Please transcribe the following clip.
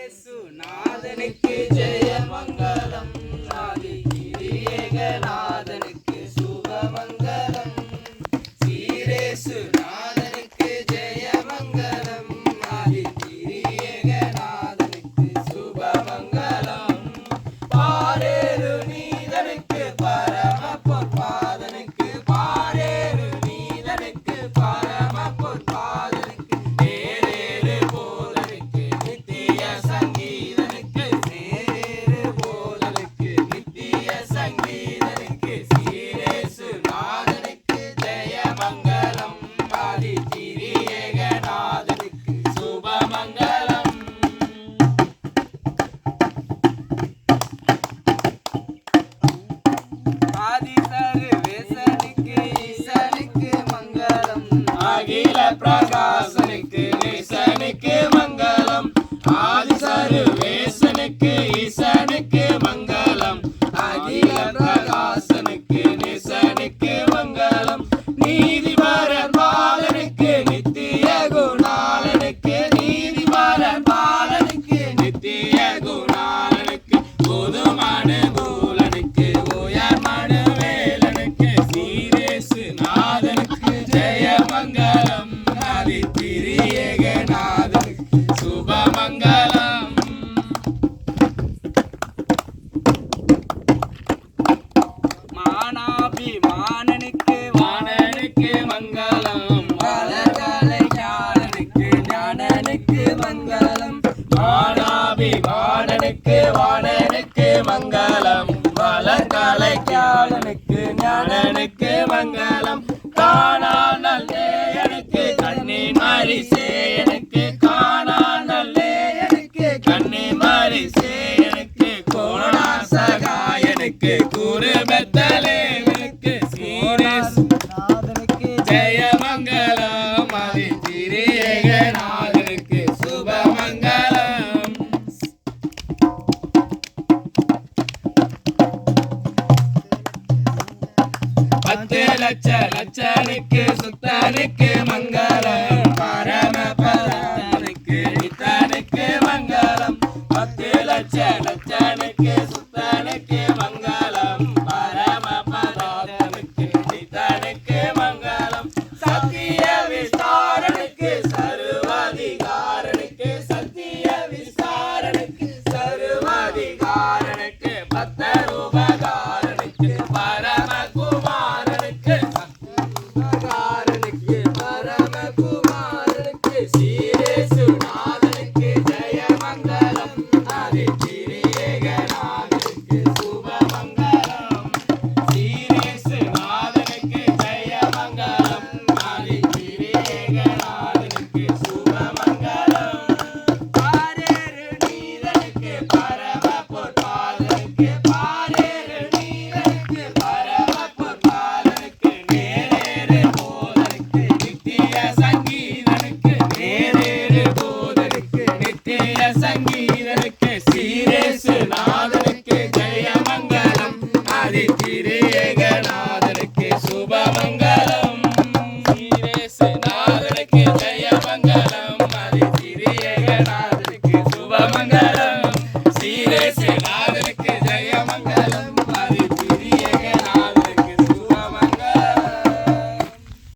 நாதனுக்கு ஜெயமங்கலம், ஆதிகிரியேகநாதனுக்கு சுபமங்கலம். சீரேசு நாதனுக்கு ஜெயமங்கலம், ஆதிகிரியேகநாதனுக்கு சுபமங்கலம். பாரேறு நீதனுக்கு பரம பொற்பாதனுக்கு, பாரேறு நீதனுக்கு பரம பொற்பாதனுக்கு, நேரேறு போதனுக்கு நித்திய சங்கீதனுக்கு, நேரேறு போதனுக்கு நித்திய சங்கீதனுக்கு. சீரேசு நாதனுக்கு ஜெயமங்கலம், ஆதிகிரியேகநாதனுக்கு சுபமங்கலம். ஆதிசர்வேசனுக்கு ஈசனுக்கு மங்களம், அகில பிரகாசனுக்கு நேசனுக்கு மங்களம். ஆதிசர்வேசனுக்கு ஈசனுக்கு மங்களம், அகில பிரகாசனுக்கு நேசனுக்கு மங்களம். நீதிபர பாலனுக்கு நித்திய குணாலனுக்கு, நீதிபர பாலனுக்கு நித்திய குணாலனுக்கு. போதுமான பூலனுக்கு உயர்மான வேலனுக்கு, சீரேசு நாதனுக்கு ஜெயமங்கலம், ஆதிகிரியேகநாதனுக்கு சுபமங்கலம். மானாபிமானனுக்கு வாணனுக்கு மங்களம், வளர்கலை ஞானனுக்கு ஞானனுக்கு மங்களம். மானாபிமானனுக்கு வாணனுக்கு மங்களம், வளர்கலை ஞானனுக்கு ஞானனுக்கு மங்களம். காணானல் நேயனுக்கு கண்ணின் மரிசேயனுக்கு, காணானல் நேயனுக்கு கண்ணின் மரிசேயனுக்கு. கோணாசகாயனுக்கு குருபெத்தலேவனுக்கு, சீரேசு நாதனுக்கு ஜெயமங்கலம், ஆதிகிரியேகநாதனுக்கு சுபமங்கலம். பத்து லட்ச லட்சனுக்கு சுத்தனுக்கு மங்களம், பரம பரமனுக்கு நித்தனுக்கு மங்களம். பத்து லட்ச லட்சனுக்கு சுத்தனுக்கு மங்களம், பரம பரமனுக்கு நித்தனுக்கு மங்களம். சத்திய விஸ்தாரனுக்கு சர்வாதிகாரனுக்கு, சத்திய விஸ்தாரனுக்கு சர்வாதிகாரனுக்கு. பக்தர் உபகாரனுக்கு பரமகுமாரனுக்கு, பரமகுமாரனுக்கு. சீ